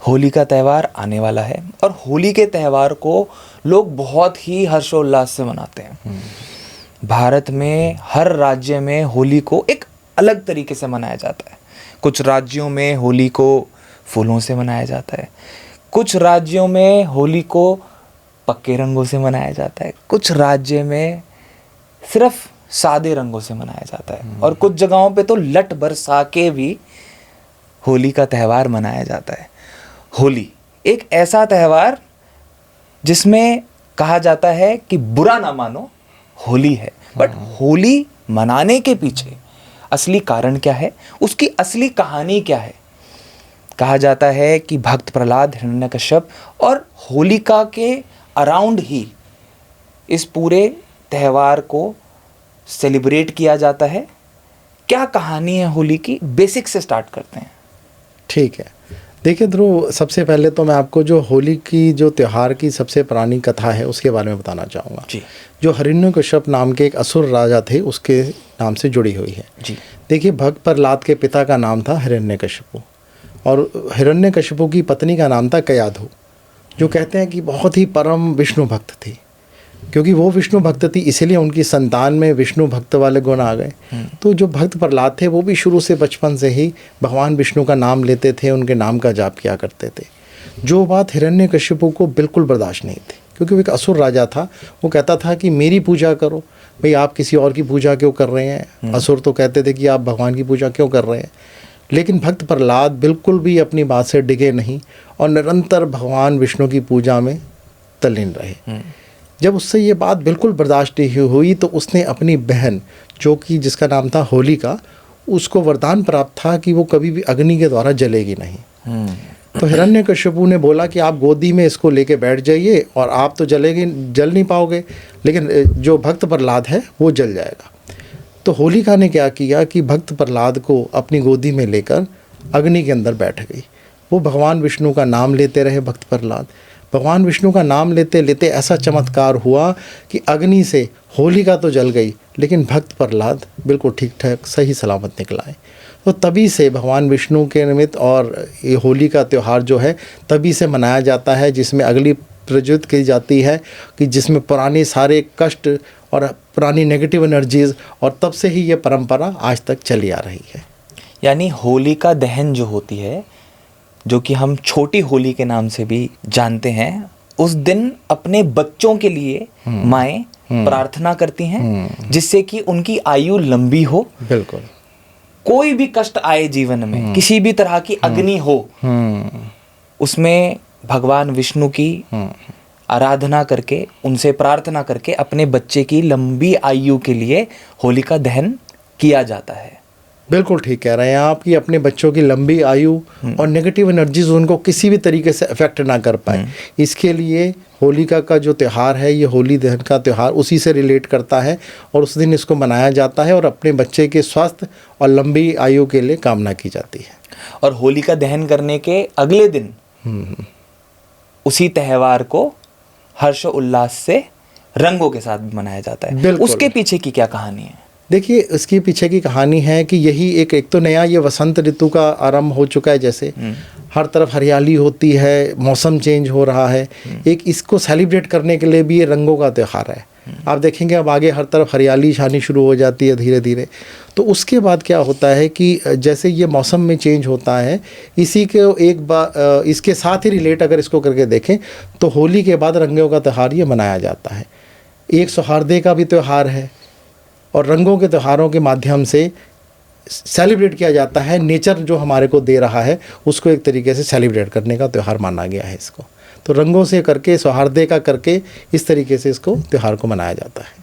होली का त्यौहार आने वाला है और होली के त्यौहार को लोग बहुत ही हर्षोल्लास से मनाते हैं। भारत में हर राज्य में होली को एक अलग तरीके से मनाया जाता है। कुछ राज्यों में होली को फूलों से मनाया जाता है, कुछ राज्यों में होली को पक्के रंगों से मनाया जाता है, कुछ राज्य में सिर्फ सादे रंगों से मनाया जाता है और कुछ जगहों पे तो लट बरसा के भी होली का त्यौहार मनाया जाता है। होली एक ऐसा त्यौहार जिसमें कहा जाता है कि बुरा ना मानो होली है, बट होली मनाने के पीछे असली कारण क्या है, उसकी असली कहानी क्या है। कहा जाता है कि भक्त प्रहलाद, हिरण्यकश्यप और होलिका के अराउंड ही इस पूरे त्यौहार को सेलिब्रेट किया जाता है। क्या कहानी है होली की, बेसिक से स्टार्ट करते हैं। ठीक है, देखिए ध्रुव, सबसे पहले तो मैं आपको जो होली की जो त्यौहार की सबसे पुरानी कथा है उसके बारे में बताना चाहूँगा जी। जो हिरण्यकश्यप नाम के एक असुर राजा थे उसके नाम से जुड़ी हुई है। जी। देखिए, भक्त प्रहलाद के पिता का नाम था हिरण्यकशिपु और हिरण्यकशिपु की पत्नी का नाम था कयाधु, जो कहते हैं कि बहुत ही परम विष्णु भक्त थी। क्योंकि वो विष्णु भक्त थी इसीलिए उनकी संतान में विष्णु भक्त वाले गुण आ गए। तो जो भक्त प्रहलाद थे वो भी शुरू से बचपन से ही भगवान विष्णु का नाम लेते थे, उनके नाम का जाप किया करते थे। जो बात हिरण्यकशिपु को बिल्कुल बर्दाश्त नहीं थी, क्योंकि वो एक असुर राजा था। वो कहता था कि मेरी पूजा करो, भाई आप किसी और की पूजा क्यों कर रहे हैं। असुर तो कहते थे कि आप भगवान की पूजा क्यों कर रहे हैं। लेकिन भक्त प्रहलाद बिल्कुल भी अपनी बात से डिगे नहीं और निरंतर भगवान विष्णु की पूजा में तल्लीन रहे। जब उससे ये बात बिल्कुल बर्दाश्त नहीं हुई तो उसने अपनी बहन, जो कि जिसका नाम था होलिका, उसको वरदान प्राप्त था कि वो कभी भी अग्नि के द्वारा जलेगी नहीं। तो हिरण्यकशिपु ने बोला कि आप गोदी में इसको लेके बैठ जाइए और आप तो जल नहीं पाओगे, लेकिन जो भक्त प्रहलाद है वो जल जाएगा। तो होलिका ने क्या किया कि भक्त प्रहलाद को अपनी गोदी में लेकर अग्नि के अंदर बैठ गई। वो भगवान विष्णु का नाम लेते रहे। भक्त प्रहलाद भगवान विष्णु का नाम लेते लेते ऐसा चमत्कार हुआ कि अग्नि से होलिका तो जल गई, लेकिन भक्त प्रहलाद बिल्कुल ठीक ठाक सही सलामत निकला है। तो तभी से भगवान विष्णु के निमित्त और ये होली का त्यौहार जो है तभी से मनाया जाता है, जिसमें अगली प्रज्वलित की जाती है कि जिसमें पुराने सारे कष्ट और पुरानी नेगेटिव एनर्जीज़, और तब से ही ये परंपरा आज तक चली आ रही है। यानी होलिका दहन जो होती है, जो कि हम छोटी होली के नाम से भी जानते हैं, उस दिन अपने बच्चों के लिए माएँ प्रार्थना करती हैं जिससे कि उनकी आयु लंबी हो। बिल्कुल। कोई भी कष्ट आए जीवन में, किसी भी तरह की अग्नि हो, उसमें भगवान विष्णु की आराधना करके, उनसे प्रार्थना करके अपने बच्चे की लंबी आयु के लिए होलिका दहन किया जाता है। बिल्कुल ठीक कह रहे हैं आप कि अपने बच्चों की लंबी आयु और नेगेटिव एनर्जीज उनको किसी भी तरीके से अफेक्ट ना कर पाए, इसके लिए होलिका का जो त्यौहार है, ये होली दहन का त्यौहार उसी से रिलेट करता है और उस दिन इसको मनाया जाता है और अपने बच्चे के स्वास्थ्य और लंबी आयु के लिए कामना की जाती है। और होलिका दहन करने के अगले दिन उसी त्यौहार को हर्ष उल्लास से रंगों के साथ भी मनाया जाता है। उसके पीछे की क्या कहानी है? देखिए, इसके पीछे की कहानी है कि यही एक तो नया ये वसंत ऋतु का आरंभ हो चुका है। जैसे हर तरफ हरियाली होती है, मौसम चेंज हो रहा है, एक इसको सेलिब्रेट करने के लिए भी ये रंगों का त्यौहार है। आप देखेंगे अब आगे हर तरफ हरियाली छानी शुरू हो जाती है धीरे धीरे। तो उसके बाद क्या होता है कि जैसे ये मौसम में चेंज होता है, इसी के एक बार इसके साथ ही रिलेट अगर इसको करके देखें तो होली के बाद रंगों का त्यौहार ये मनाया जाता है। एक सौहार्द का भी त्यौहार है और रंगों के त्योहारों के माध्यम से सेलिब्रेट किया जाता है। नेचर जो हमारे को दे रहा है उसको एक तरीके से सेलिब्रेट करने का त्यौहार माना गया है इसको। तो रंगों से करके, सौहार्द का करके, इस तरीके से इसको त्यौहार को मनाया जाता है।